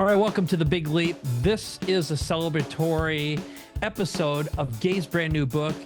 All right, welcome to The Big Leap. This is a celebratory episode of Gay's brand new book,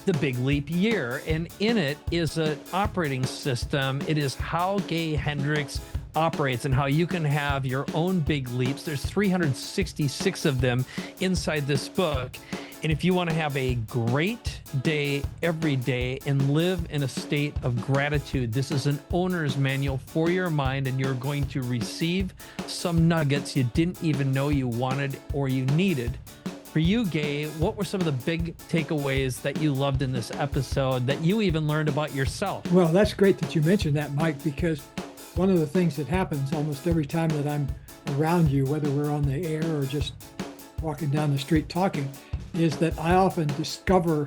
The Big Leap Year. And in it is an operating system. It is how Gay Hendricks operates and how you can have your own big leaps. There's 366 of them inside this book. And if you want to have a great day every day and live in a state of gratitude, this is an owner's manual for your mind, and you're going to receive some nuggets you didn't even know you wanted or you needed. For you, Gay, what were some of the big takeaways that you loved in this episode that you even learned about yourself? Well, that's great that you mentioned that, Mike, because one of the things that happens almost every time that I'm around you, whether we're on the air or just walking down the street talking, is that I often discover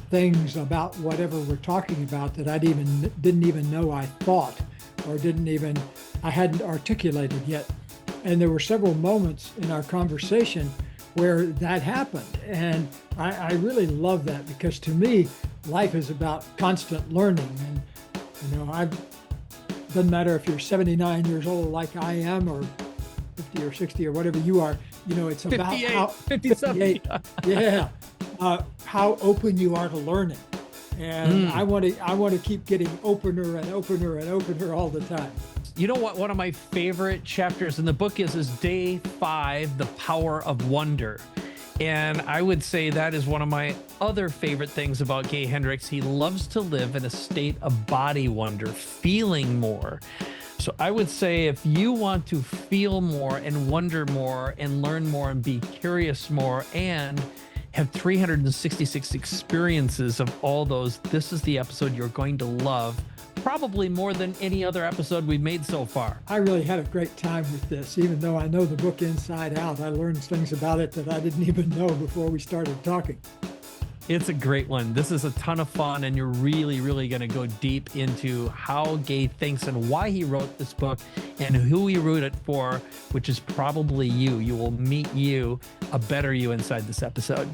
things about whatever we're talking about that I didn't even know I thought or I hadn't articulated yet. And there were several moments in our conversation where that happened. And I really love that, because to me, life is about constant learning. And, doesn't matter if you're 79 years old like I am, or 50 or 60 or whatever you are, it's about 57. How open you are to learning. And I want to keep getting opener and opener and opener all the time. You know what? One of my favorite chapters in the book is day 5, The Power of Wonder. And I would say that is one of my other favorite things about Gay Hendricks. He loves to live in a state of body wonder, feeling more. So I would say if you want to feel more and wonder more and learn more and be curious more and have 366 experiences of all those, this is the episode you're going to love, probably more than any other episode we've made so far. I really had a great time with this. Even though I know the book inside out, I learned things about it that I didn't even know before we started talking. It's a great one. This is a ton of fun, and you're really, really going to go deep into how Gay thinks and why he wrote this book and who he wrote it for, which is probably you. You will meet you, a better you, inside this episode.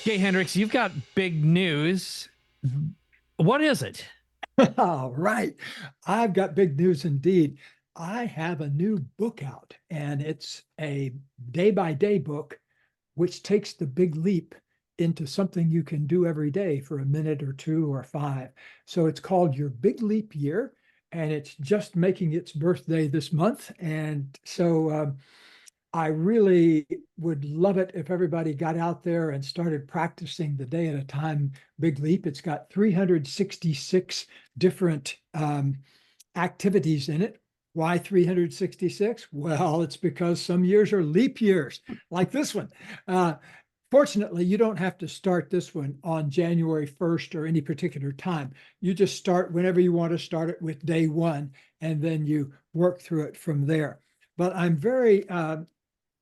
Gay Hendricks, you've got big news. What is it? All right. I've got big news indeed. I have a new book out, and it's a day-by-day book, which takes the big leap into something you can do every day for a minute or 2 or 5. So it's called Your Big Leap Year, and it's just making its birthday this month. And so I really would love it if everybody got out there and started practicing the day at a time big leap. It's got 366 different activities in it. Why 366? Well, it's because some years are leap years, like this one. Fortunately, you don't have to start this one on January 1st or any particular time. You just start whenever you want to start it with day 1, and then you work through it from there. But I'm very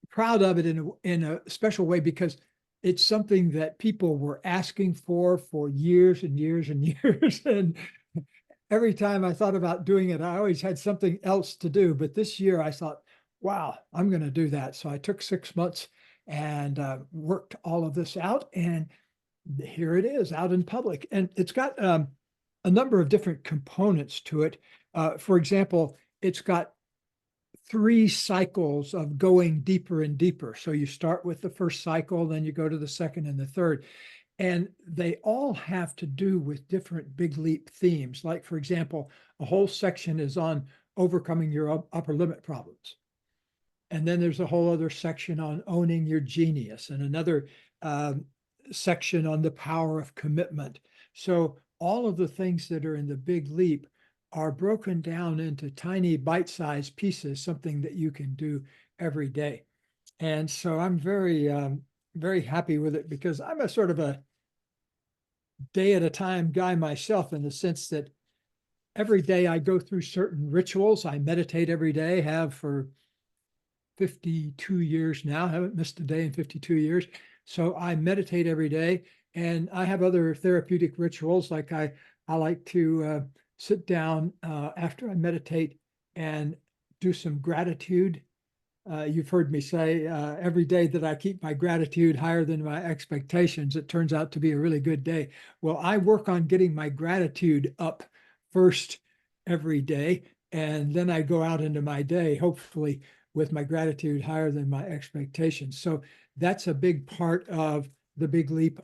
proud of it in a special way, because it's something that people were asking for years and years and years. And every time I thought about doing it, I always had something else to do. But this year I thought, wow, I'm going to do that. So I took 6 months and worked all of this out. And here it is out in public. And it's got a number of different components to it. For example, it's got 3 cycles of going deeper and deeper. So you start with the first cycle, then you go to the second and the third. And they all have to do with different big leap themes. Like, for example, a whole section is on overcoming your upper limit problems. And then there's a whole other section on owning your genius, and another section on the power of commitment. So all of the things that are in the big leap are broken down into tiny bite-sized pieces, something that you can do every day. And so I'm very, very happy with it, because I'm a sort of a day at a time guy myself, in the sense that every day I go through certain rituals. I meditate every day, have for 52 years now, haven't missed a day in 52 years. So I meditate every day, and I have other therapeutic rituals. Like I like to sit down after I meditate and do some gratitude you've heard me say every day that I keep my gratitude higher than my expectations, it turns out to be a really good day. Well, I work on getting my gratitude up first every day, and then I go out into my day, hopefully with my gratitude higher than my expectations. So that's a big part of the big leap.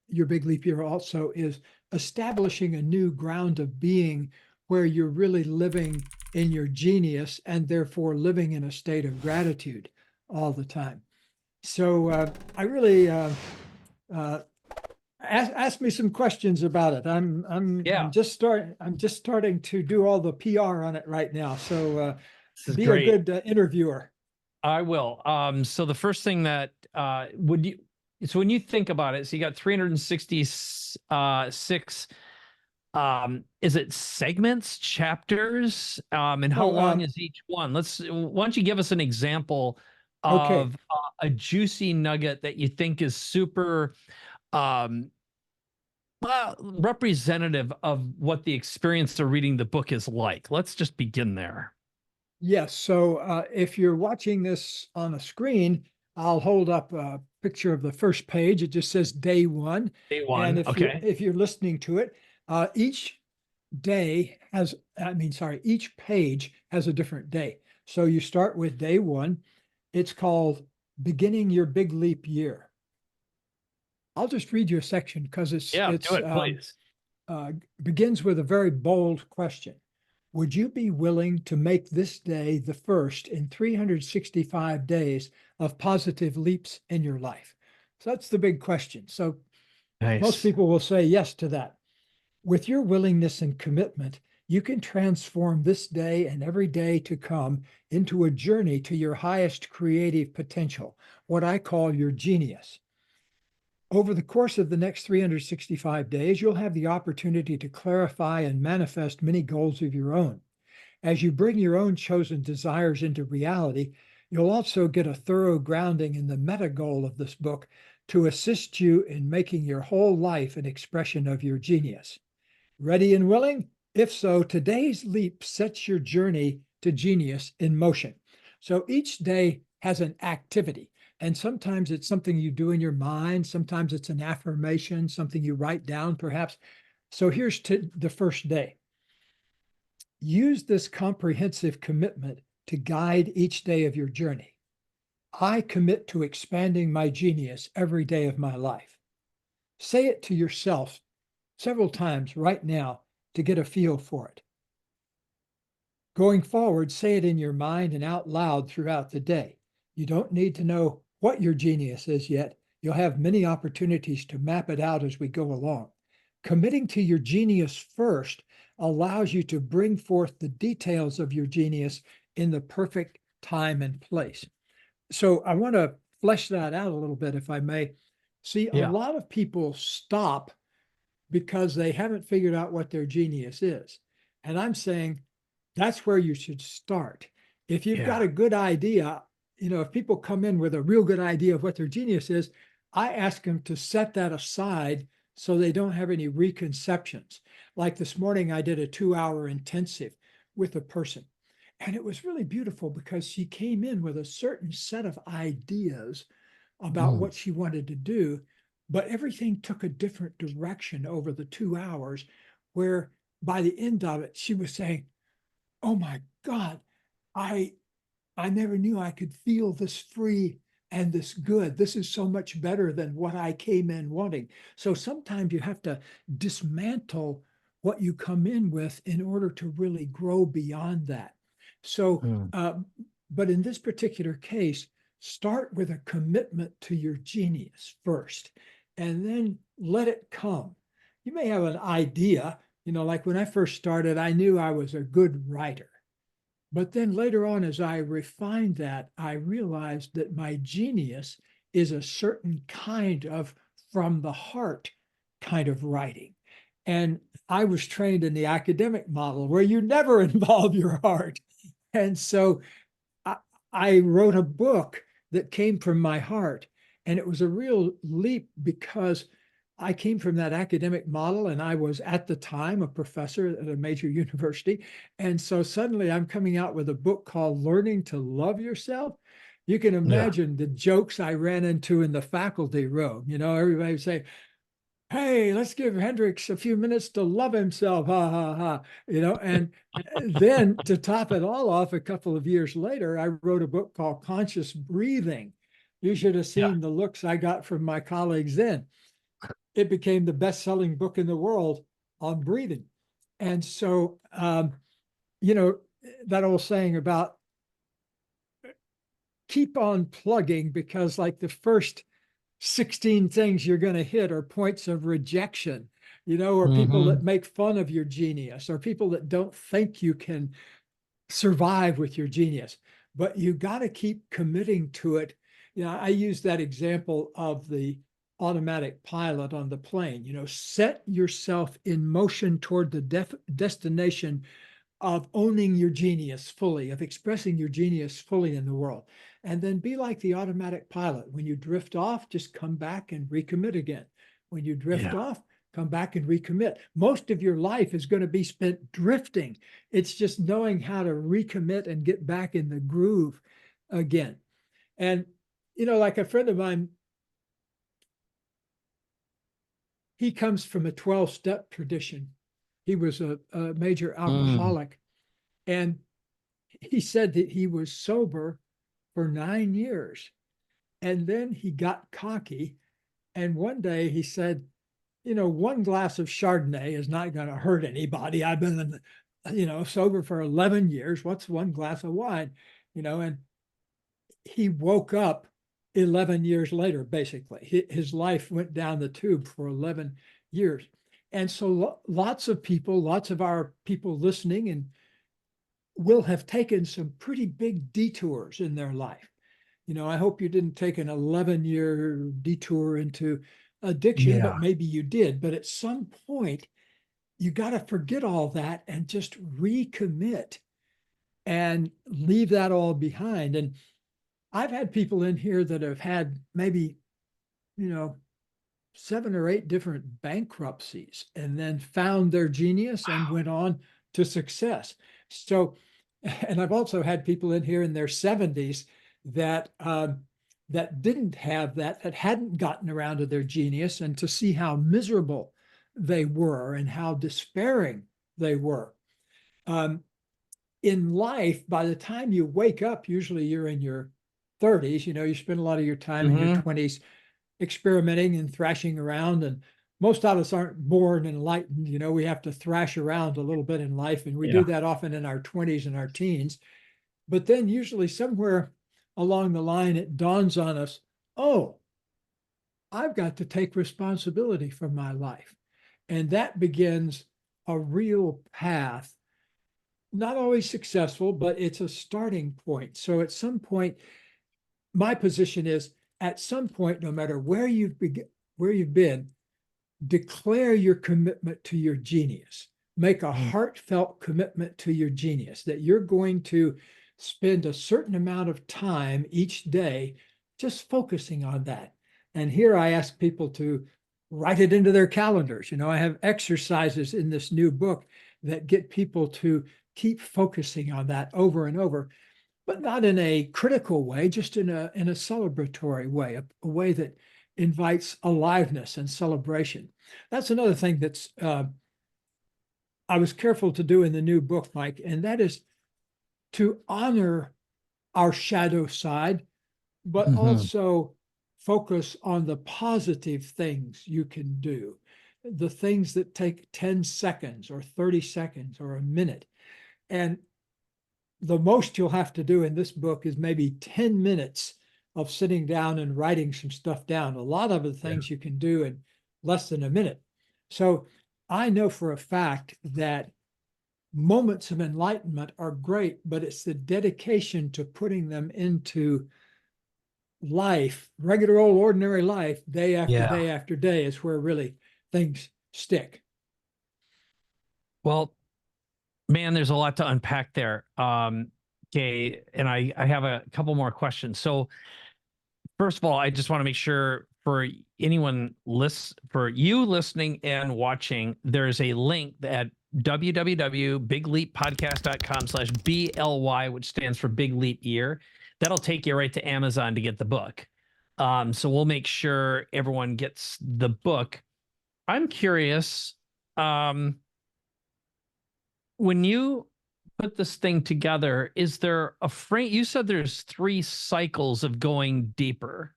Your big leap year also is establishing a new ground of being where you're really living in your genius and therefore living in a state of gratitude all the time. So I really ask me some questions about it. Yeah, I'm just starting to do all the PR on it right now. So this is be a great. good interviewer. I will. So the first thing that would you so when you think about it, so you got 366 is it segments, chapters, and how No, long is each one? Why don't you give us an example okay. of a juicy nugget that you think is super um well, representative of what the experience of reading the book is like. Let's just begin there. Yes. So if you're watching this on a screen, I'll hold up a picture of the first page. It just says day one. Day And one. Okay. if you're listening to it, each day has, each page has a different day. So you start with day one. It's called Beginning Your Big Leap Year. I'll just read you a section because Yeah, do it, please. uh, begins with a very bold question. Would you be willing to make this day the first in 365 days of positive leaps in your life? So that's the big question. So most Nice. people will say yes to that. With your willingness and commitment, you can transform this day and every day to come into a journey to your highest creative potential, what I call your genius. Over the course of the next 365 days, you'll have the opportunity to clarify and manifest many goals of your own. As you bring your own chosen desires into reality, you'll also get a thorough grounding in the meta goal of this book to assist you in making your whole life an expression of your genius. Ready and willing? If so, today's leap sets your journey to genius in motion. So each day has an activity. And sometimes it's something you do in your mind. Sometimes it's an affirmation, something you write down, perhaps. So here's to the first day. Use this comprehensive commitment to guide each day of your journey. I commit to expanding my genius every day of my life. Say it to yourself several times right now to get a feel for it. Going forward, say it in your mind and out loud throughout the day. You don't need to know what your genius is yet. You'll have many opportunities to map it out as we go along. Committing to your genius first allows you to bring forth the details of your genius in the perfect time and place. So I want to flesh that out a little bit, if I may. See, a Yeah. lot of people stop because they haven't figured out what their genius is. And I'm saying that's where you should start. If you've got Yeah. a good idea, if people come in with a real good idea of what their genius is, I ask them to set that aside so they don't have any reconceptions. Like this morning, I did a 2-hour intensive with a person. And it was really beautiful because she came in with a certain set of ideas about Mm. what she wanted to do, but everything took a different direction over the 2 hours, where by the end of it, she was saying, "Oh my God, I I never knew I could feel this free and this good. This is so much better than what I came in wanting." So sometimes you have to dismantle what you come in with in order to really grow beyond that. So, Mm. but in this particular case, start with a commitment to your genius first, and then let it come. You may have an idea, like when I first started, I knew I was a good writer. But then later on, as I refined that, I realized that my genius is a certain kind of from the heart kind of writing. And I was trained in the academic model where you never involve your heart. And so I, I wrote a book that came from my heart. And it was a real leap because I came from that academic model, and I was at the time a professor at a major university. And so suddenly I'm coming out with a book called Learning to Love Yourself. You can Yeah. imagine the jokes I ran into in the faculty room. Everybody would say, "Hey, let's give Hendricks a few minutes to love himself." Ha ha ha. And then to top it all off, a couple of years later, I wrote a book called Conscious Breathing. You should have Yeah. seen the looks I got from my colleagues then. It became the best-selling book in the world on breathing. And so, that old saying about keep on plugging, because like the first 16 things you're going to hit are points of rejection, or people Mm-hmm. that make fun of your genius, or people that don't think you can survive with your genius. But you got to keep committing to it. I use that example of the automatic pilot on the plane. Set yourself in motion toward the destination of owning your genius fully, of expressing your genius fully in the world. And then be like the automatic pilot. When you drift off, just come back and recommit again. When you drift Yeah. off, come back and recommit. Most of your life is going to be spent drifting. It's just knowing how to recommit and get back in the groove again. And, like a friend of mine, he comes from a 12-step tradition. He was a major Mm. alcoholic. And he said that he was sober for 9 years. And then he got cocky. And one day he said, one glass of Chardonnay is not going to hurt anybody. I've been, sober for 11 years. What's one glass of wine? And he woke up 11 years later, basically. His life went down the tube for 11 years. And so lots of people, lots of our people listening and will have taken some pretty big detours in their life. I hope you didn't take an 11-year detour into addiction, but Yeah. maybe you did. But at some point, you got to forget all that and just recommit and leave that all behind. And I've had people in here that have had maybe, you know, 7 or 8 different bankruptcies and then found their genius and Wow. went on to success. So, and I've also had people in here in their 70s that that didn't have that hadn't gotten around to their genius, and to see how miserable they were and how despairing they were. Um, in life, by the time you wake up, usually you're in your 30s. You spend a lot of your time in your Mm-hmm. 20s experimenting and thrashing around. And most of us aren't born enlightened. We have to thrash around a little bit in life. And we do Yeah. that often in our 20s and our teens. But then usually somewhere along the line, it dawns on us, oh, I've got to take responsibility for my life. And that begins a real path, not always successful, but it's a starting point. So at some point, my position is at some point, no matter where you've been, declare your commitment to your genius. Make a Mm. heartfelt commitment to your genius, that you're going to spend a certain amount of time each day just focusing on that. And here I ask people to write it into their calendars. I have exercises in this new book that get people to keep focusing on that over and over, but not in a critical way, just in a celebratory way, a way that invites aliveness and celebration. That's another thing that's I was careful to do in the new book, Mike, and that is to honor our shadow side, but Mm-hmm. also focus on the positive things you can do, the things that take 10 seconds or 30 seconds or a minute. And the most you'll have to do in this book is maybe 10 minutes of sitting down and writing some stuff down. A lot of the Yeah. things you can do in less than a minute. So I know for a fact that moments of enlightenment are great, but it's the dedication to putting them into life, regular old ordinary life, day after Yeah. day after day, is where really things stick. Well, man, there's a lot to unpack there. Gay, and I have a couple more questions. So first of all, I just want to make sure for anyone for you listening and watching, there's a link at www.bigleappodcast.com/BLY, which stands for Big Leap Year. That'll take you right to Amazon to get the book. So we'll make sure everyone gets the book. I'm curious, when you put this thing together, is there a frame? You said there's 3 cycles of going deeper,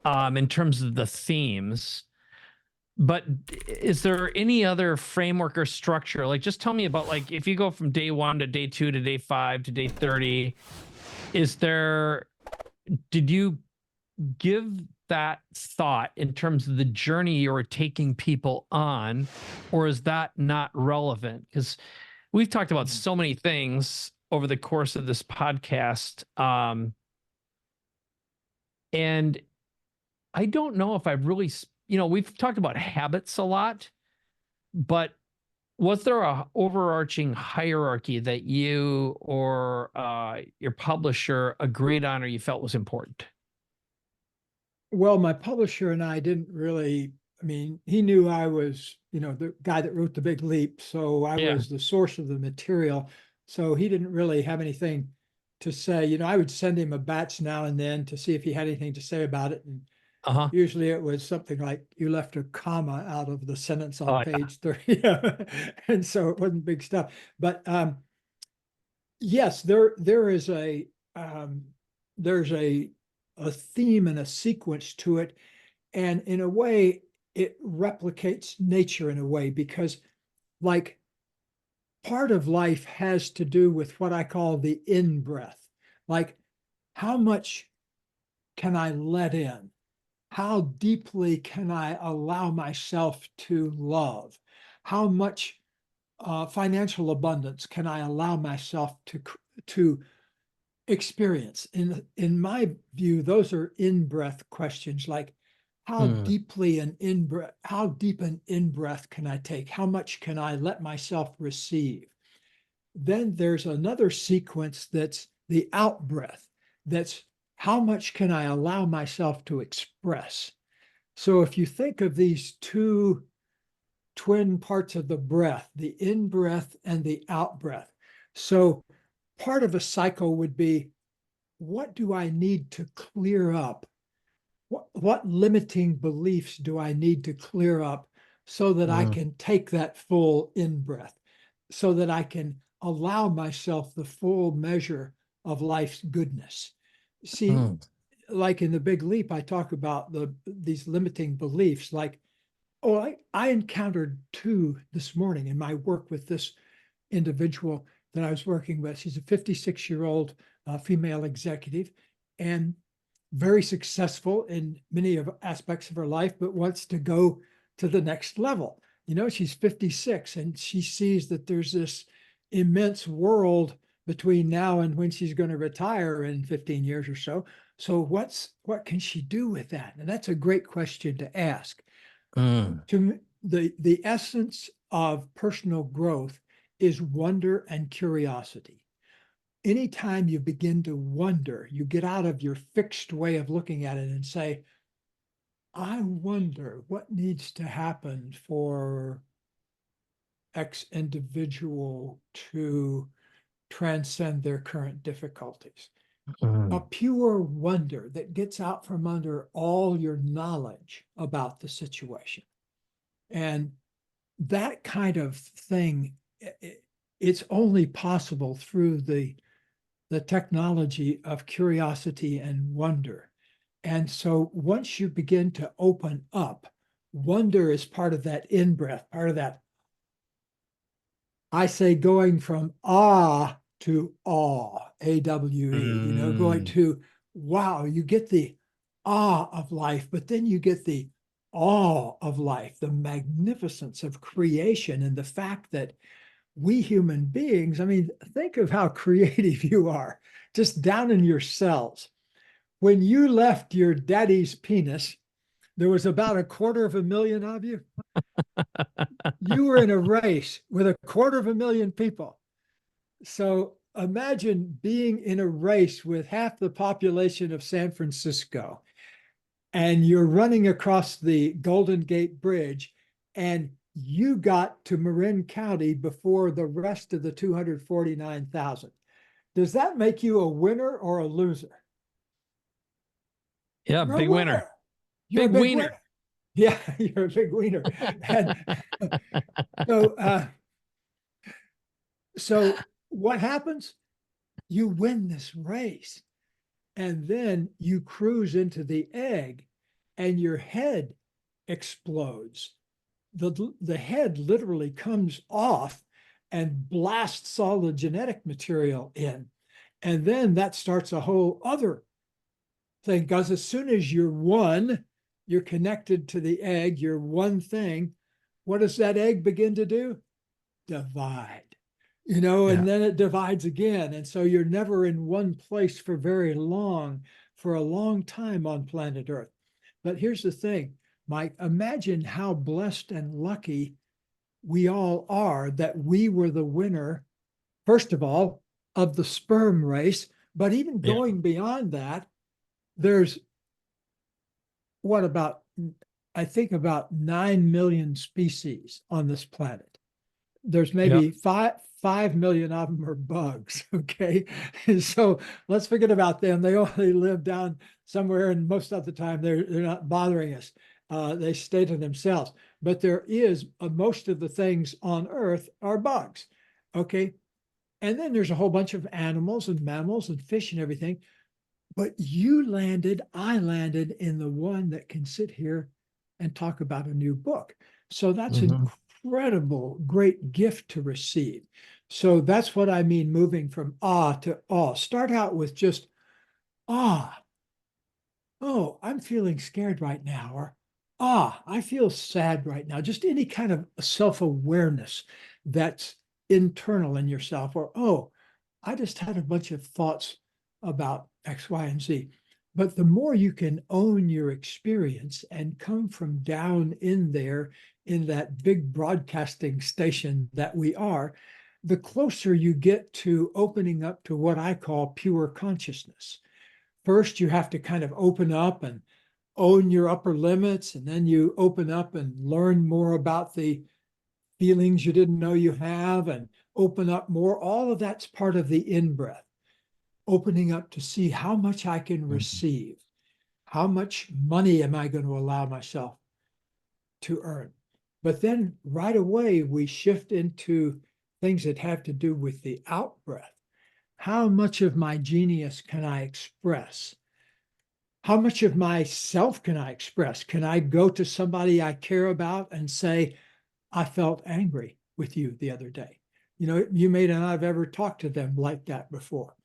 in terms of the themes, but is there any other framework or structure? Like, just tell me about, like, if you go from day 1 to day 2 to day 5 to day 30, did you give that thought in terms of the journey you were taking people on, or is that not relevant? Because we've talked about so many things over the course of this podcast. And I don't know if I've really, we've talked about habits a lot, but was there a overarching hierarchy that you or your publisher agreed on or you felt was important? Well, my publisher and I didn't really, I mean, he knew I was, the guy that wrote The Big Leap. So I Yeah. was the source of the material. So he didn't really have anything to say. I would send him a batch now and then to see if he had anything to say about it. And Uh-huh. usually it was something like, you left a comma out of the sentence on Oh, yeah. page 30. And so it wasn't big stuff. But yes, there's a theme and a sequence to it. And in a way, it replicates nature in a way, because like part of life has to do with what I call the in breath. Like, how much can I let in? How deeply can I allow myself to love? How much financial abundance can I allow myself to experience? In my view, those are in-breath questions, like how deep an in-breath can I take? How much can I let myself receive? Then there's another sequence that's the out-breath. That's how much can I allow myself to express? So if you think of these two twin parts of the breath, the in-breath and the out-breath. So part of a cycle would be, what do I need to clear up? What limiting beliefs do I need to clear up so that I can take that full in-breath, so that I can allow myself the full measure of life's goodness? See, like in The Big Leap, I talk about these limiting beliefs. Like, I encountered 2 this morning in my work with this individual that I was working with. She's a 56-year-old female executive and very successful in many of aspects of her life, but wants to go to the next level. She's 56 and she sees that there's this immense world between now and when she's going to retire in 15 years or so. So what can she do with that? And that's a great question to ask. To the essence of personal growth is wonder and curiosity. Anytime you begin to wonder, you get out of your fixed way of looking at it and say, I wonder what needs to happen for X individual to transcend their current difficulties. A pure wonder that gets out from under all your knowledge about the situation. And that kind of thing, it's only possible through the technology of curiosity and wonder. And so once you begin to open up, wonder is part of that in-breath, part of that, I say, going from awe to awe, AWE, going to, wow, you get the awe of life, but then you get the awe of life, the magnificence of creation, and the fact that we human beings, I mean, think of how creative you are, just down in your cells. When you left your daddy's penis, there was about 250,000 of you. You were in a race with 250,000 people. So imagine being in a race with half the population of San Francisco. and you're running across the Golden Gate Bridge, and you got to Marin County before the rest of the 249,000. Does that make you a winner or a loser? Yeah, You're a big winner. winner. You're Big a big wiener. winner. Yeah, you're a big winner. And so, so what happens? You win this race, and then you cruise into the egg, and your head explodes. The head literally comes off and blasts all the genetic material in. And then that starts a whole other thing, because as soon as you're one, you're connected to the egg, you're one thing. What does that egg begin to do? Divide. Yeah. And then it divides again. And so you're never in one place for very long, for a long time on planet Earth. But here's the thing, Mike, imagine how blessed and lucky we all are that we were the winner, first of all, of the sperm race. But even Yeah. going beyond that, there's what about, I think about 9 million species on this planet. There's Yep. maybe 5 million of them are bugs. Okay. And so let's forget about them. They only live down somewhere, and most of the time they're not bothering us. They stay to themselves. But there is most of the things on Earth are bugs. Okay. And then there's a whole bunch of animals and mammals and fish and everything. But I landed in the one that can sit here and talk about a new book. So that's an incredible, great gift to receive. So that's what I mean, moving from awe to awe. Start out with just awe. Oh, I'm feeling scared right now. Or, I feel sad right now. Just any kind of self-awareness that's internal in yourself. Or, oh, I just had a bunch of thoughts about X, Y, and Z. But the more you can own your experience and come from down in there in that big broadcasting station that we are, the closer you get to opening up to what I call pure consciousness. First, you have to kind of open up and own your upper limits, and then you open up and learn more about the feelings you didn't know you have and open up more. All of that's part of the in-breath, opening up to see how much I can receive. How much money am I going to allow myself to earn? But then right away, we shift into things that have to do with the out breath. How much of my genius can I express? How much of myself can I express? Can I go to somebody I care about and say, I felt angry with you the other day? You may not have ever talked to them like that before.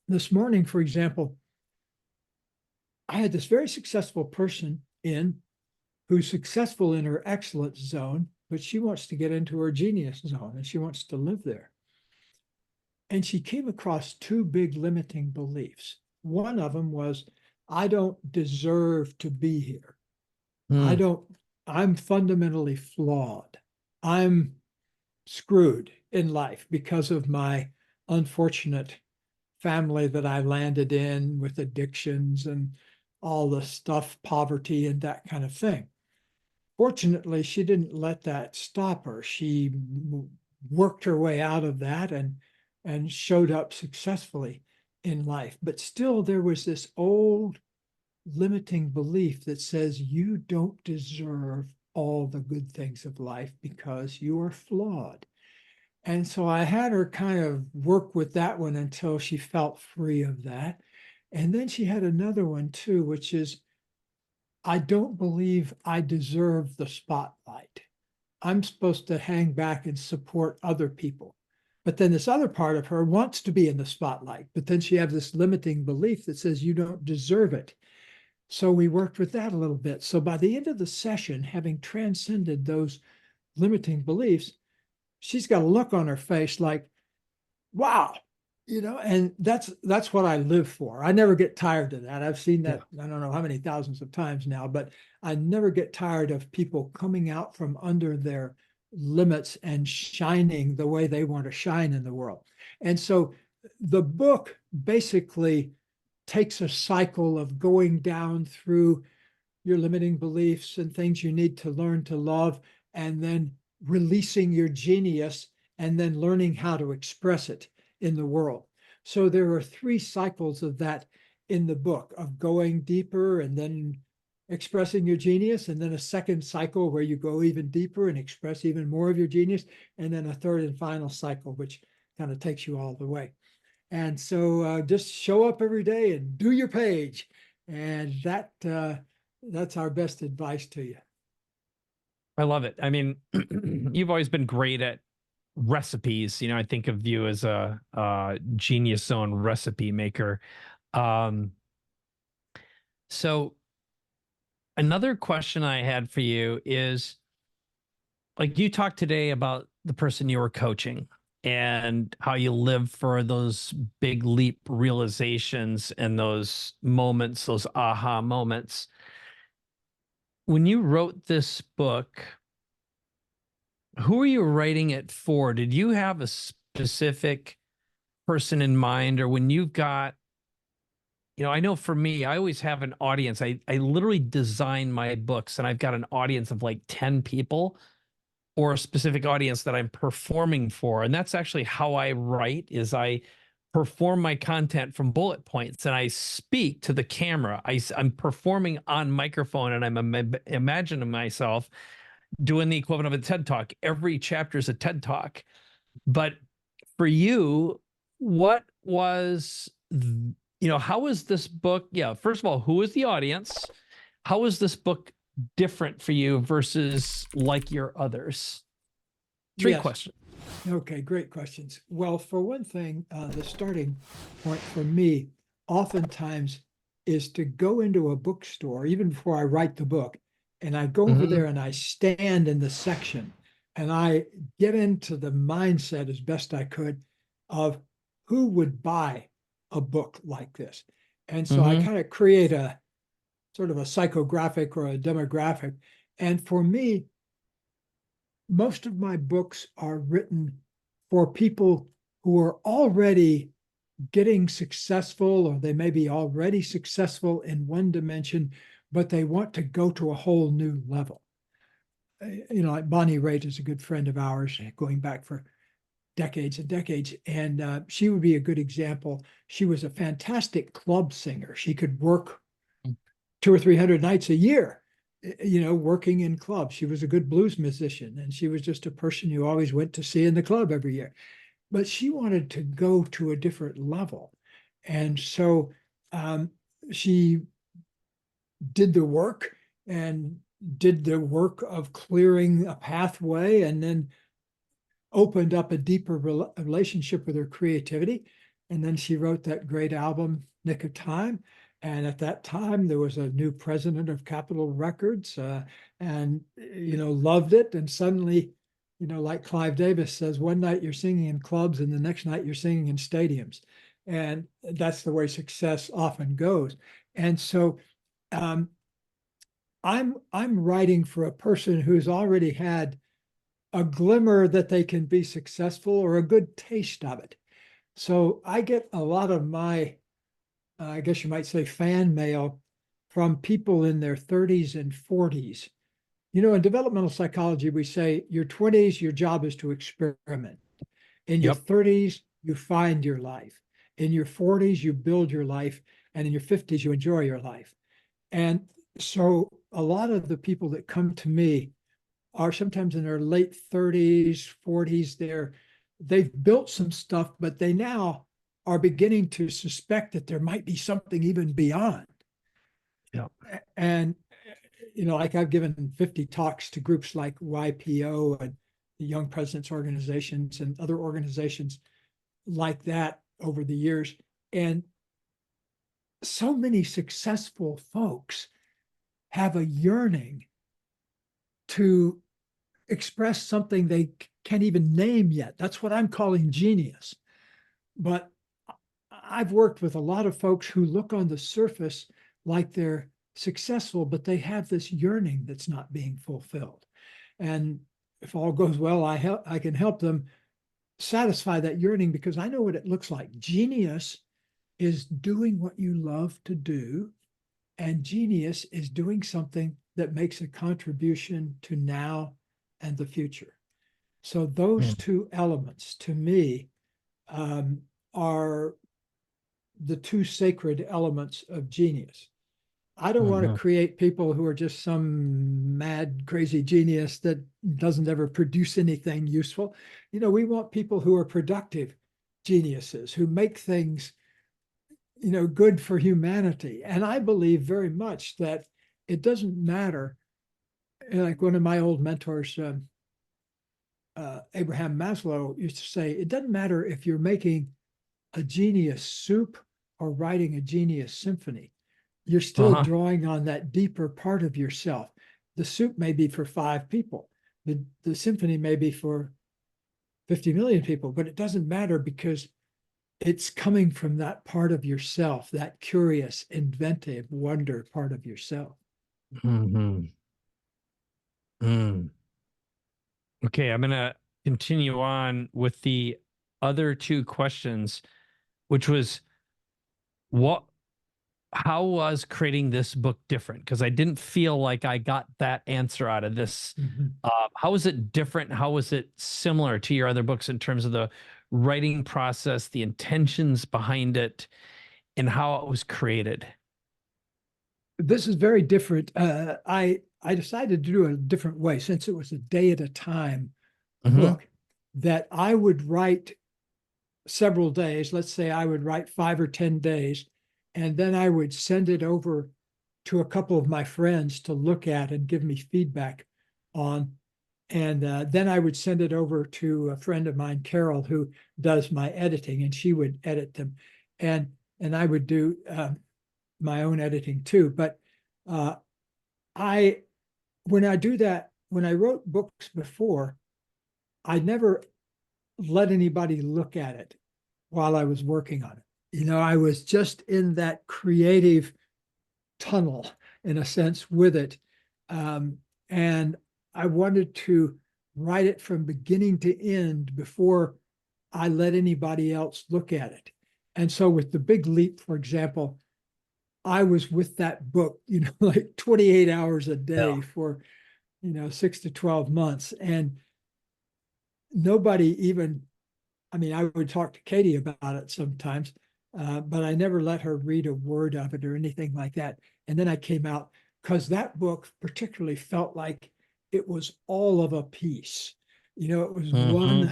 This morning, for example, I had this very successful person who's successful in her excellence zone, but she wants to get into her genius zone and she wants to live there. And she came across two big limiting beliefs. One of them was, I don't deserve to be here. I'm fundamentally flawed. I'm screwed in life because of my unfortunate family that I landed in with addictions and all the stuff, poverty and that kind of thing. Fortunately, she didn't let that stop her. She worked her way out of that and showed up successfully in life. But still, there was this old limiting belief that says you don't deserve all the good things of life because you are flawed. And so I had her kind of work with that one until she felt free of that. And then she had another one too, which is, I don't believe I deserve the spotlight. I'm supposed to hang back and support other people. But then this other part of her wants to be in the spotlight, but then she has this limiting belief that says you don't deserve it. So we worked with that a little bit. So by the end of the session, having transcended those limiting beliefs, she's got a look on her face like, wow, and that's what I live for. I never get tired of that. I've seen that, I don't know how many thousands of times now, but I never get tired of people coming out from under their limits and shining the way they want to shine in the world. And so the book basically takes a cycle of going down through your limiting beliefs and things you need to learn to love, and then releasing your genius, and then learning how to express it in the world. So there are 3 cycles of that in the book, of going deeper and then expressing your genius, and then a second cycle where you go even deeper and express even more of your genius, and then a third and final cycle, which kind of takes you all the way. And so just show up every day and do your page. And that's our best advice to you. I love it. I mean, you've always been great at recipes. I think of you as a genius zone recipe maker. So another question I had for you is, like, you talked today about the person you were coaching and how you live for those big leap realizations and those moments, those aha moments. When you wrote this book, who are you writing it for? Did you have a specific person in mind? Or when you've got, I know for me, I always have an audience. I literally design my books and I've got an audience of like 10 people, or a specific audience that I'm performing for. And that's actually how I write, is I perform my content from bullet points and I speak to the camera. I'm performing on microphone, and I'm imagining myself doing the equivalent of a TED Talk. Every chapter is a TED Talk. But for you, what was, how is this book? Yeah, first of all, who is the audience? How is this book different for you versus like your others? 3 Yes. questions. Okay, great questions. Well, for one thing, the starting point for me oftentimes is to go into a bookstore, even before I write the book, and I go over there and I stand in the section and I get into the mindset as best I could of who would buy a book like this. And so I kind of create a sort of a psychographic or a demographic. And for me, most of my books are written for people who are already getting successful, or they may be already successful in one dimension, but they want to go to a whole new level. Like Bonnie Raitt is a good friend of ours, going back for decades and decades. And she would be a good example. She was a fantastic club singer. She could work 200 or 300 nights a year, working in clubs. She was a good blues musician, and she was just a person you always went to see in the club every year. But she wanted to go to a different level. And so she did the work of clearing a pathway, and then opened up a deeper relationship with her creativity. And then she wrote that great album, Nick of Time. And at that time, there was a new president of Capitol Records, and, loved it. And suddenly, like Clive Davis says, one night you're singing in clubs and the next night you're singing in stadiums. And that's the way success often goes. And so I'm writing for a person who's already had a glimmer that they can be successful, or a good taste of it. So I get a lot of my, I guess you might say, fan mail from people in their 30s and 40s. In developmental psychology, we say your 20s, your job is to experiment. In your 30s, you find your life. In your 40s, you build your life. And in your 50s, you enjoy your life. And so a lot of the people that come to me are sometimes in their late 30s, 40s. They've built some stuff, but they now are beginning to suspect that there might be something even beyond. Yeah. And, like I've given 50 talks to groups like YPO and the Young Presidents Organizations and other organizations like that over the years. And so many successful folks have a yearning to express something they can't even name yet. That's what I'm calling genius. But I've worked with a lot of folks who look on the surface like they're successful, but they have this yearning that's not being fulfilled. And if all goes well, I can help them satisfy that yearning, because I know what it looks like. Genius is doing what you love to do, and genius is doing something that makes a contribution to now and the future. So those Mm. two elements to me are the two sacred elements of genius. I don't want to Mhm. create people who are just some mad, crazy genius that doesn't ever produce anything useful. You know, we want people who are productive geniuses, who make things, you know, good for humanity. And I believe very much that it doesn't matter. Like one of my old mentors, Abraham Maslow, used to say, it doesn't matter if you're making a genius soup or writing a genius symphony. You're still Uh-huh. drawing on that deeper part of yourself. The soup may be for 5 people. The symphony may be for 50 million people, but it doesn't matter because it's coming from that part of yourself, that curious, inventive, wonder part of yourself. Mhm. Mm. Okay, I'm gonna continue on with the other two questions, which was what how was creating this book different? Because I didn't feel like I got that answer out of this. Mhm. How was it different? How was it similar to your other books in terms of the writing process, the intentions behind it, and how it was created? This is very different. I decided to do it a different way since it was a day at a time Hmm. book, that I would write several days. Let's say I would write 5 or 10 days, and then I would send it over to a couple of my friends to look at and give me feedback on. And then I would send it over to a friend of mine, Carol, who does my editing, and she would edit them. And I would do my own editing too. But uh, I, when I do that, when I wrote books before, I never let anybody look at it while I was working on it. You know, I was just in that creative tunnel in a sense with it. And I wanted to write it from beginning to end before I let anybody else look at it. And so with The Big Leap, for example, I was with that book, you know, like 28 hours a Yeah. day for, 6 to 12 months. And nobody even, I mean, I would talk to Katie about it sometimes, but I never let her read a word of it or anything like that. And then I came out because that book particularly felt like it was all of a piece. You know, Hmm.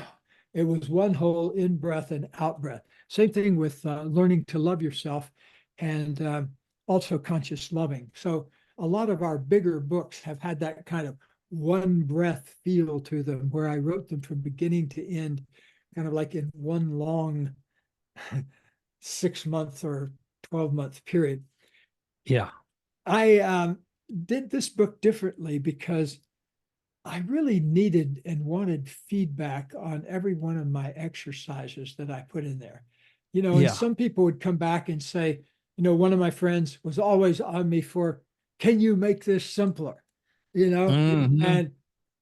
it was one whole in breath and out breath. Same thing with learning to love yourself and also conscious loving. So a lot of our bigger books have had that kind of one breath feel to them, where I wrote them from beginning to end kind of like in one long 6 month or 12-month period. Yeah. I did this book differently because I really needed and wanted feedback on every one of my exercises that I put in there. You know, and Yeah. some people would come back and say, one of my friends was always on me for, can you make this simpler? You know, Hmm. and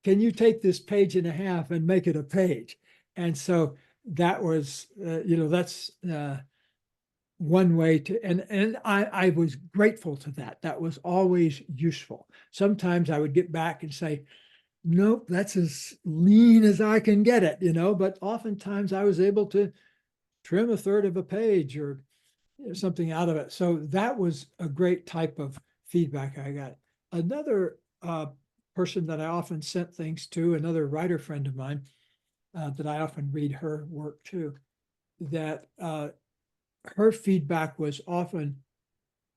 can you take this page and a half and make it a page? And so that was, that's one way to, and I was grateful to that. That was always useful. Sometimes I would get back and say, nope, that's as lean as I can get it, but oftentimes I was able to trim a third of a page or something out of it. So that was a great type of feedback I got. Another person that I often sent things to, another writer friend of mine, that I often read her work too, that her feedback was often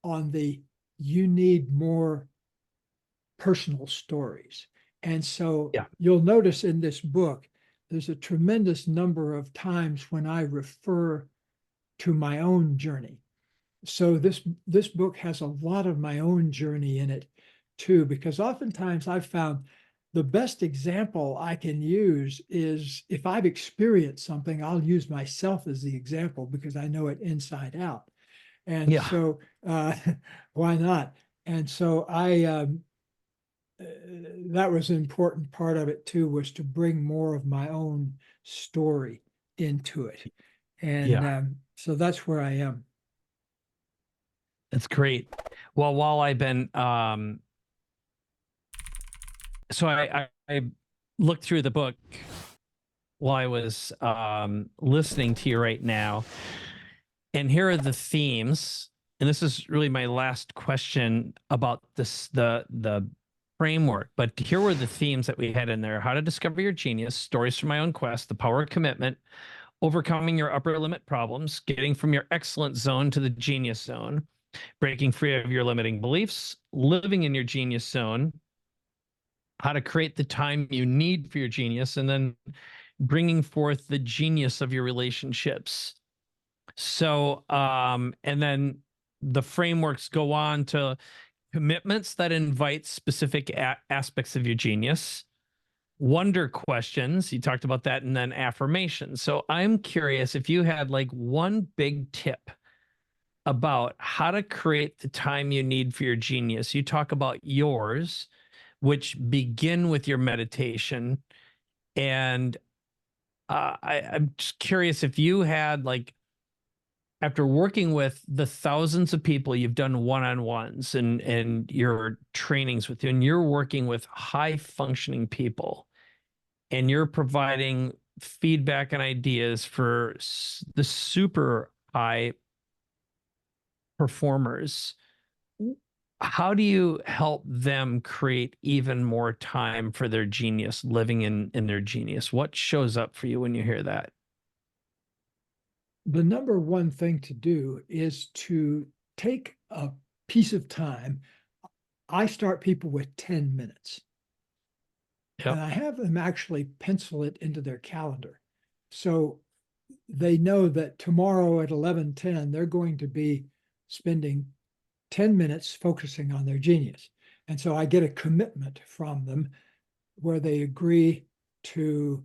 on the, you need more personal stories. And so Yeah. you'll notice in this book, there's a tremendous number of times when I refer to my own journey. So this book has a lot of my own journey in it too, because oftentimes I've found the best example I can use is if I've experienced something, I'll use myself as the example because I know it inside out. And Yeah. so why not? And so I that was an important part of it too, was to bring more of my own story into it. And Yeah. so that's where I am. That's great. Well, while I've been so I looked through the book while I was listening to you right now, and here are the themes. And this is really my last question about this the framework. But here were the themes that we had in there: how to discover your genius, stories from my own quest, the power of commitment, overcoming your upper limit problems, getting from your excellent zone to the genius zone, breaking free of your limiting beliefs, living in your genius zone, how to create the time you need for your genius, and then bringing forth the genius of your relationships. So, and then the frameworks go on to commitments that invite specific aspects of your genius, wonder questions. You talked about that, and then affirmations. So I'm curious if you had like one big tip about how to create the time you need for your genius. You talk about yours, which begin with your meditation. And I'm just curious if you had like, after working with the thousands of people you've done one-on-ones and your trainings with you, and you're working with high functioning people, and you're providing feedback and ideas for the super high performers, how do you help them create even more time for their genius, living in their genius? What shows up for you when you hear that? The number one thing to do is to take a piece of time. I start people with 10 minutes. And Yep. I have them actually pencil it into their calendar. So they know that tomorrow at 11:10, they're going to be spending 10 minutes focusing on their genius. And so I get a commitment from them where they agree to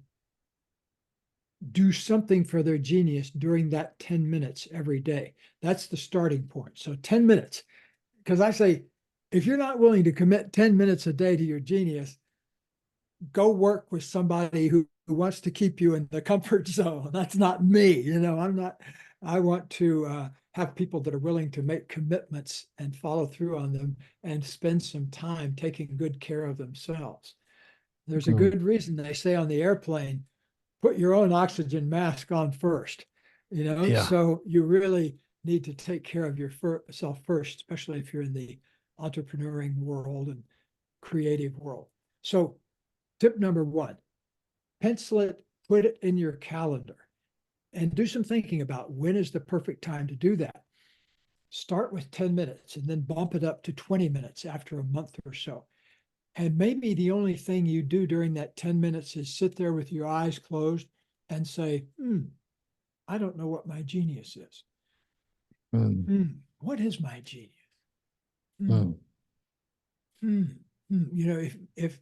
do something for their genius during that 10 minutes every day. That's the starting point. So 10 minutes, because I say, if you're not willing to commit 10 minutes a day to your genius, go work with somebody who wants to keep you in the comfort zone. That's not me. I'm not, I want to have people that are willing to make commitments and follow through on them and spend some time taking good care of themselves. There's a Mm. good reason they say on the airplane, put your own oxygen mask on first, Yeah. so you really need to take care of yourself first, especially if you're in the entrepreneuring world and creative world. So tip number one, pencil it, put it in your calendar, and do some thinking about when is the perfect time to do that. Start with 10 minutes and then bump it up to 20 minutes after a month or so. And maybe the only thing you do during that 10 minutes is sit there with your eyes closed and say, I don't know what my genius is. Mm. What is my genius? Hmm. Mm. Hmm. If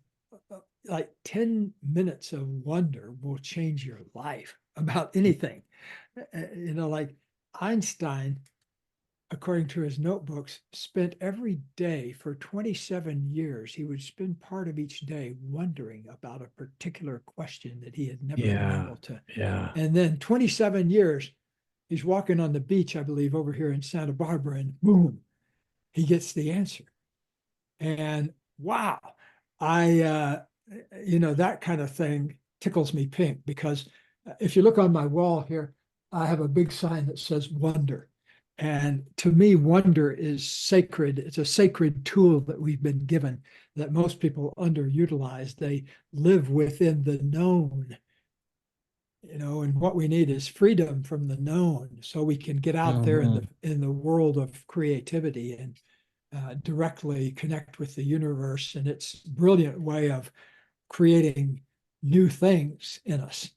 like 10 minutes of wonder will change your life about anything. Like Einstein, according to his notebooks, spent every day for 27 years. He would spend part of each day wondering about a particular question that he had never been Yeah. able to. Yeah. And then 27 years, he's walking on the beach, I believe, over here in Santa Barbara, and boom, he gets the answer. And wow, that kind of thing tickles me pink because if you look on my wall here, I have a big sign that says wonder. And to me, wonder is sacred. It's a sacred tool that we've been given that most people underutilize. They live within the known, and what we need is freedom from the known so we can get out there in Mhm. the world of creativity and directly connect with the universe and its brilliant way of creating new things in us.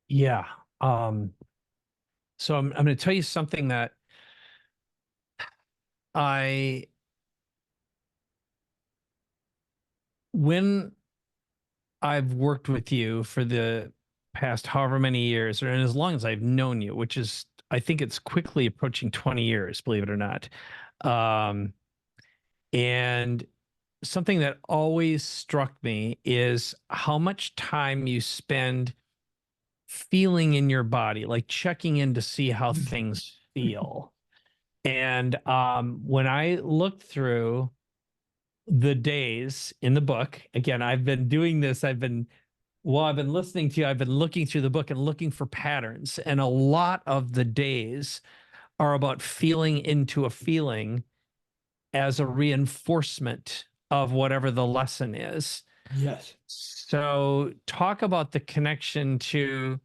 Yeah. Um, so I'm going to tell you something that I, when I've worked with you for the past however many years, or as long as I've known you, which is, I think it's quickly approaching 20 years, believe it or not. Um, and something that always struck me is how much time you spend feeling in your body, like checking in to see how things feel. And when I looked through the days in the book, again, I've been doing this, while I've been listening to you, I've been looking through the book and looking for patterns. And a lot of the days are about feeling into a feeling as a reinforcement of whatever the lesson is. Yes. So talk about the connection to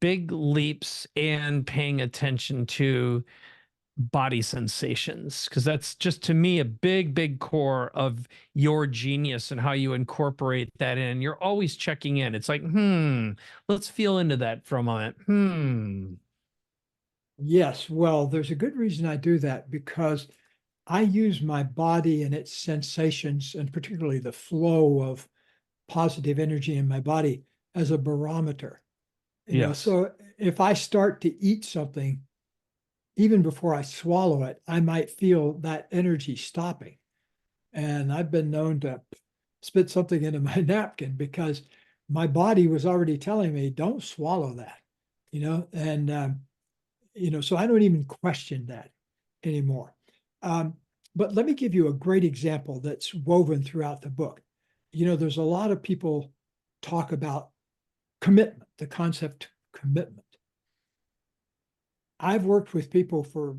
big leaps and paying attention to body sensations, because that's just, to me, a big core of your genius and how you incorporate that in. You're always checking in. It's like, let's feel into that for a moment. Yes. Well, there's a good reason I do that, because I use my body and its sensations, and particularly the flow of positive energy in my body, as a barometer. Yes. So if I start to eat something, even before I swallow it, I might feel that energy stopping. And I've been known to spit something into my napkin because my body was already telling me, don't swallow that, and, so I don't even question that anymore. Um, but let me give you a great example that's woven throughout the book. There's a lot of people talk about commitment, the concept commitment. I've worked with people for,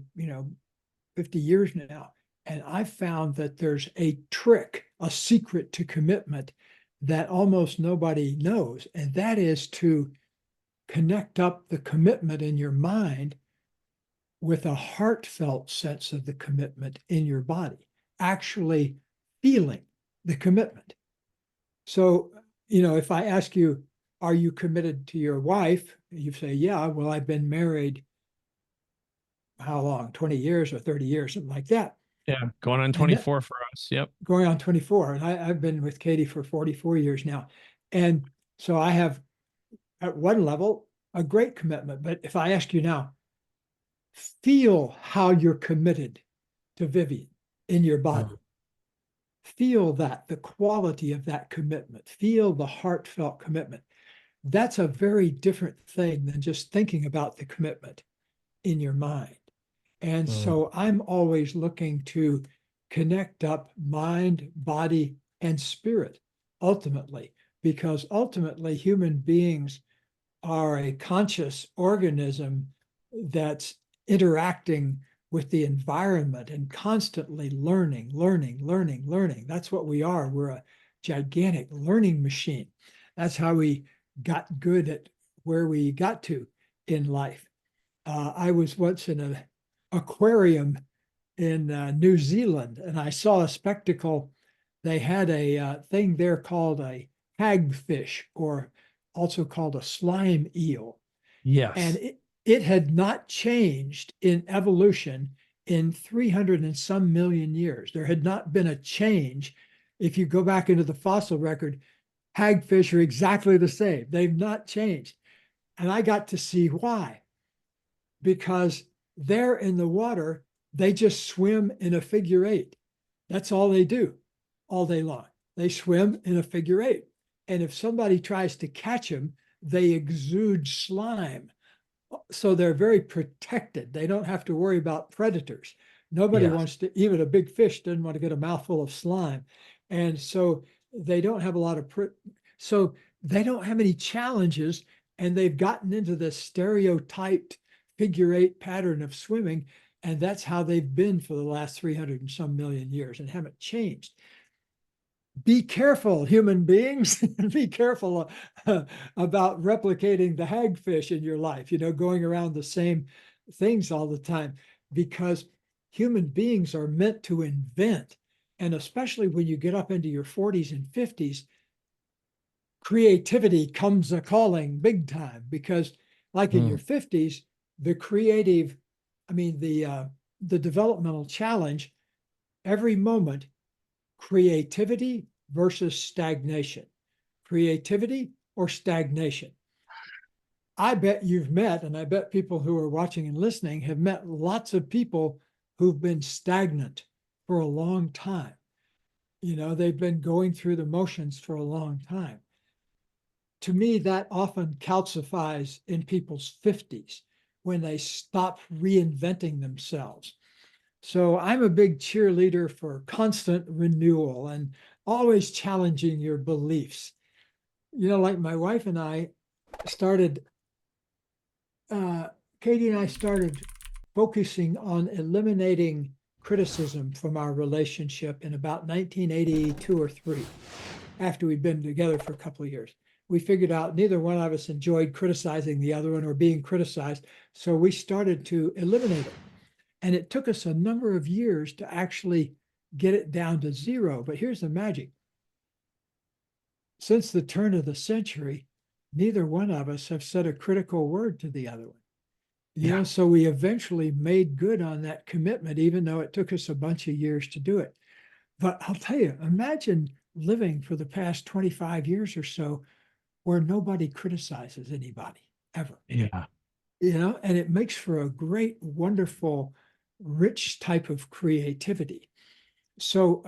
50 years now, and I've found that there's a trick, a secret to commitment that almost nobody knows, and that is to connect up the commitment in your mind with a heartfelt sense of the commitment in your body, actually feeling the commitment. So, if I ask you, are you committed to your wife? You say, yeah, well, I've been married how long? 20 years or 30 years, something like that. Yeah, going on And that, 24 for us. Yep. going on 24. And I've been with Katie for 44 years now. And so I have, at one level, a great commitment. But if I ask you now, feel how you're committed to Vivian in your body. Feel that, the quality of that commitment. Feel the heartfelt commitment. That's a very different thing than just thinking about the commitment in your mind. And so I'm always looking to connect up mind, body, and spirit ultimately, because ultimately human beings are a conscious organism that's interacting with the environment and constantly learning. That's what we are. We're a gigantic learning machine. That's how we got good at where we got to in life. I was once in an aquarium in New Zealand, and I saw a spectacle. They had a thing there called a hagfish, or also called a slime eel. And Yes. it had not changed in evolution in 300 and some million years. There had not been a change. If you go back into the fossil record, hagfish are exactly the same. They've not changed. And I got to see why. Because they're in the water, they just swim in a figure eight. That's all they do all day long. They swim in a figure eight. And if somebody tries to catch them, they exude slime. So they're very protected. They don't have to worry about predators. Nobody Yes. wants to, even a big fish doesn't want to get a mouthful of slime. And so they don't have a lot of, so they don't have any challenges. And they've gotten into this stereotyped figure eight pattern of swimming. And that's how they've been for the last 300 and some million years and haven't changed. Be careful, human beings. Be careful about replicating the hagfish in your life, going around the same things all the time, because human beings are meant to invent. And especially when you get up into your 40s and 50s, creativity comes a calling big time, because like in your 50s, the creative, the developmental challenge, every moment, creativity versus stagnation, creativity or stagnation. I bet you've met, and I bet people who are watching and listening have met lots of people who've been stagnant for a long time. They've been going through the motions for a long time. To me, that often calcifies in people's 50s when they stop reinventing themselves. So I'm a big cheerleader for constant renewal and always challenging your beliefs. Like my wife and I started, uh, Katie and I started focusing on eliminating criticism from our relationship in about 1982 or three, after we'd been together for a couple of years. We figured out neither one of us enjoyed criticizing the other one or being criticized. So we started to eliminate it. And it took us a number of years to actually get it down to zero. But here's the magic. Since the turn of the century, neither one of us have said a critical word to the other one. Yeah. So we eventually made good on that commitment, even though it took us a bunch of years to do it. But I'll tell you, imagine living for the past 25 years or so where nobody criticizes anybody ever. Yeah. And it makes for a great, wonderful, rich type of creativity. So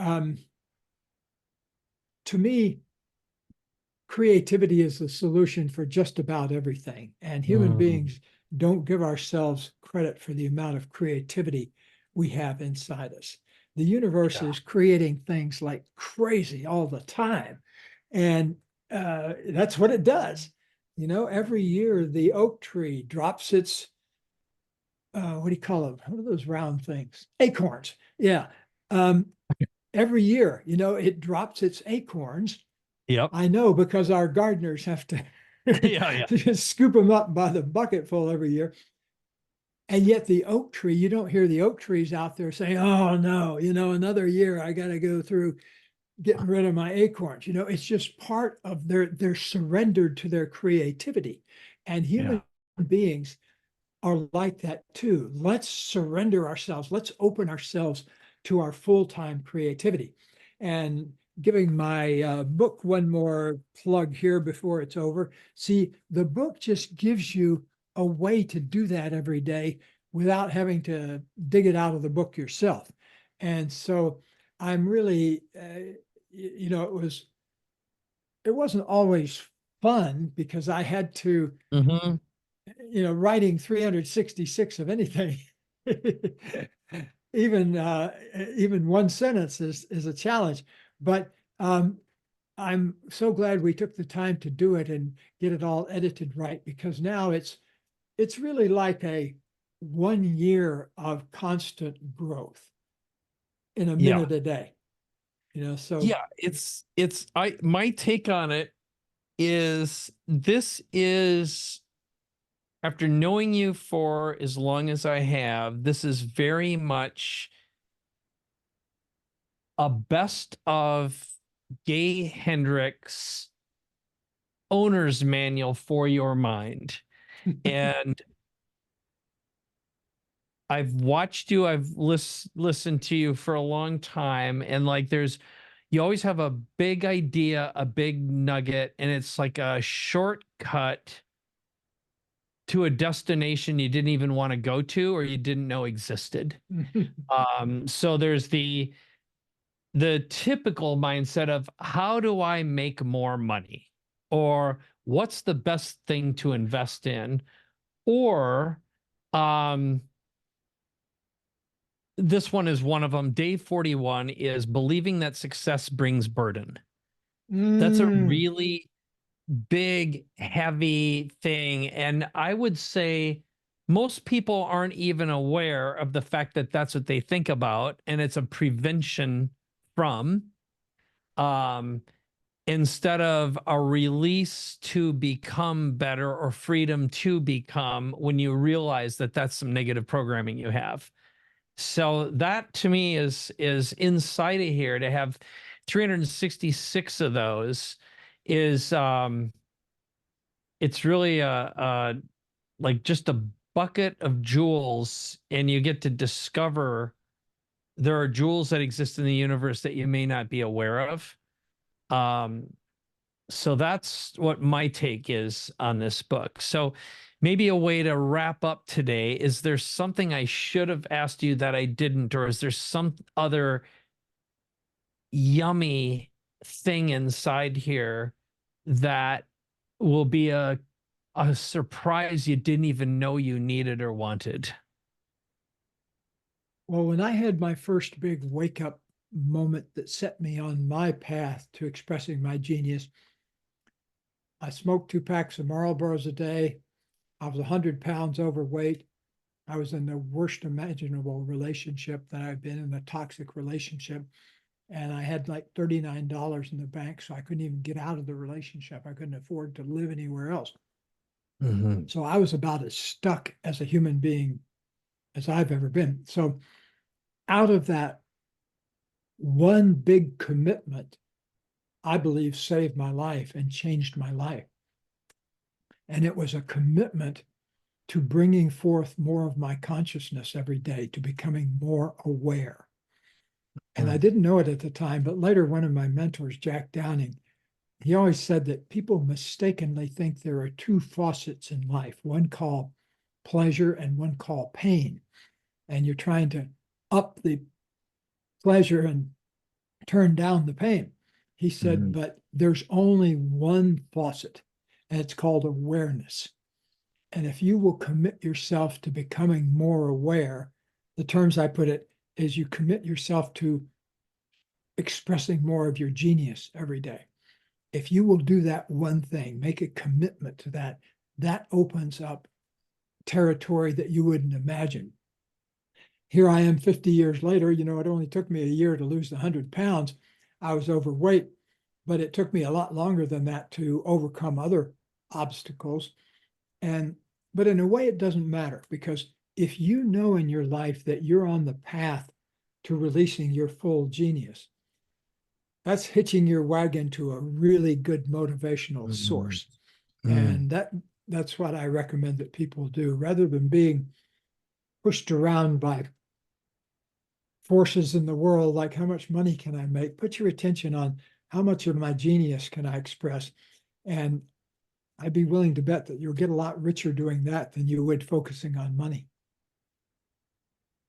to me, creativity is the solution for just about everything. And human beings don't give ourselves credit for the amount of creativity we have inside us. The universe is creating things like crazy all the time. And that's what it does. Every year the oak tree drops its, what do you call them? What are those round things? Acorns. Yeah. Every year, it drops its acorns. Yep. I know, because our gardeners have to Yeah. just scoop them up by the bucketful every year. And yet the oak tree, you don't hear the oak trees out there saying, oh no, another year I got to go through getting rid of my acorns. It's just part of they're surrendered to their creativity. And human beings are like that too. Let's surrender ourselves. Let's open ourselves to our full-time creativity. And giving my book one more plug here before it's over. See, the book just gives you a way to do that every day without having to dig it out of the book yourself. And so I'm really, it wasn't always fun because I had to, writing 366 of anything, even one sentence is a challenge. But I'm so glad we took the time to do it and get it all edited right, because now it's really like a 1 year of constant growth in a minute a day. So My take on it is, this is, after knowing you for as long as I have, this is very much a best of Gay Hendricks owner's manual for your mind. And I've watched you, I've listened to you for a long time, and like you always have a big idea, a big nugget, and it's like a shortcut to a destination you didn't even want to go to or you didn't know existed. So there's the typical mindset of, how do I make more money? Or what's the best thing to invest in? Or this one is one of them. Day 41 is believing that success brings burden. That's a really big, heavy thing. And I would say most people aren't even aware of the fact that that's what they think about. And it's a prevention from, instead of a release to become better or freedom to become, when you realize that that's some negative programming you have. So that to me is inside of here. To have 366 of those is it's really like just a bucket of jewels, and you get to discover there are jewels that exist in the universe that you may not be aware of. So that's what my take is on this book. So maybe a way to wrap up today is, there something I should have asked you that I didn't, or is there some other yummy thing inside here that will be a surprise you didn't even know you needed or wanted? Well, when I had my first big wake up moment that set me on my path to expressing my genius, I smoked 2 packs of Marlboros a day. I was 100 pounds overweight. I was in the worst imaginable relationship that I've been in, a toxic relationship. And I had like $39 in the bank, so I couldn't even get out of the relationship. I couldn't afford to live anywhere else. Mm-hmm. So I was about as stuck as a human being as I've ever been. So out of that, one big commitment, I believe, saved my life and changed my life. And it was a commitment to bringing forth more of my consciousness every day, to becoming more aware. And I didn't know it at the time, but later one of my mentors, Jack Downing, he always said that people mistakenly think there are two faucets in life, one called pleasure and one called pain. And you're trying to up the pleasure and turn down the pain. He said, but there's only one faucet, and it's called awareness. And if you will commit yourself to becoming more aware, the terms I put it is you commit yourself to expressing more of your genius every day. If you will do that one thing, make a commitment to that, that opens up territory that you wouldn't imagine. Here I am 50 years later, it only took me a year to lose the 100 pounds. I was overweight, but it took me a lot longer than that to overcome other obstacles. But in a way, it doesn't matter, because if you know in your life that you're on the path to releasing your full genius, that's hitching your wagon to a really good motivational source. And that's what I recommend that people do, rather than being pushed around by forces in the world, like how much money can I make? Put your attention on how much of my genius can I express? And I'd be willing to bet that you'll get a lot richer doing that than you would focusing on money.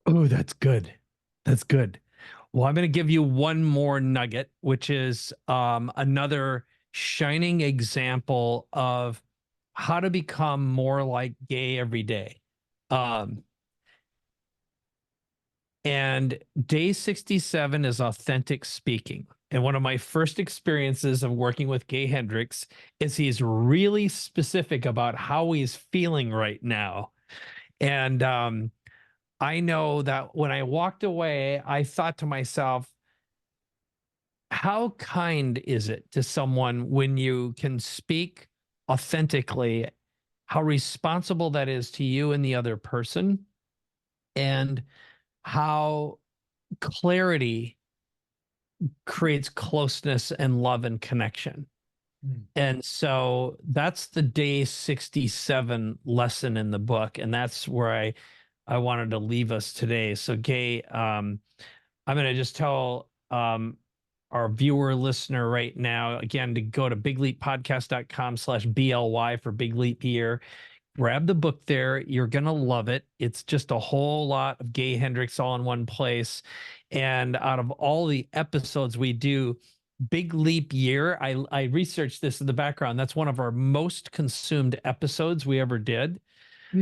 Oh, that's good. That's good. Well, I'm going to give you one more nugget, which is another shining example of how to become more like Gay every day. And day 67 is authentic speaking. And one of my first experiences of working with Gay Hendricks is he's really specific about how he's feeling right now. And I know that when I walked away, I thought to myself, how kind is it to someone when you can speak authentically, how responsible that is to you and the other person, and how clarity creates closeness and love and connection. And so that's the day 67 lesson in the book. And that's where I wanted to leave us today. So Gay, I'm going to just tell our viewer listener right now, again, to go to bigleappodcast.com/BLY for Big Leap Year. Grab the book there. You're going to love it. It's just a whole lot of Gay Hendricks all in one place. And out of all the episodes we do, Big Leap Year, I researched this in the background. That's one of our most consumed episodes we ever did.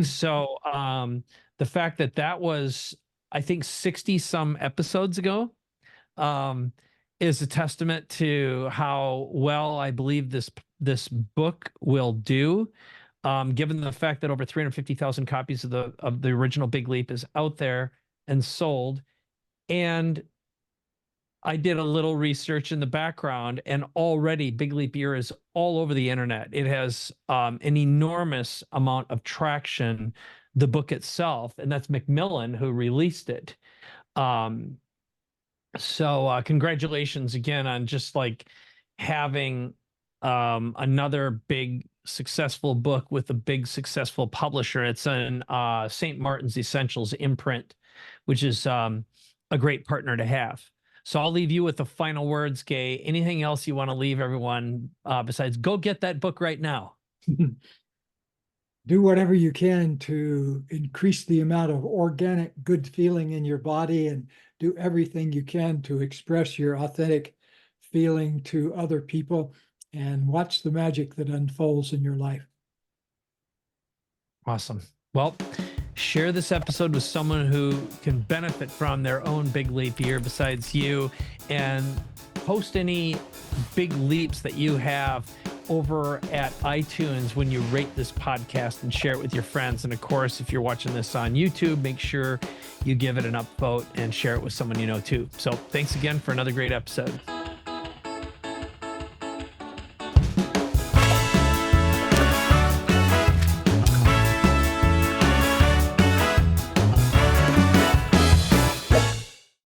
So the fact that that was, I think, 60 some episodes ago is a testament to how well I believe this book will do. Given the fact that over 350,000 copies of the original Big Leap is out there and sold. And I did a little research in the background, and already Big Leap Year is all over the internet. It has an enormous amount of traction, the book itself, and that's Macmillan who released it. So congratulations again on just like having another big successful book with a big successful publisher. It's in St. Martin's Essentials imprint, which is a great partner to have. So I'll leave you with the final words, Gay. Anything else you want to leave everyone besides go get that book right now? Do whatever you can to increase the amount of organic good feeling in your body, and do everything you can to express your authentic feeling to other people, and watch the magic that unfolds in your life. Awesome. Well, Share this episode with someone who can benefit from their own big leap year besides you, and post any big leaps that you have over at iTunes when you rate this podcast, and share it with your friends. And of course, if you're watching this on YouTube, make sure you give it an upvote and share it with someone you know too. So thanks again for another great episode.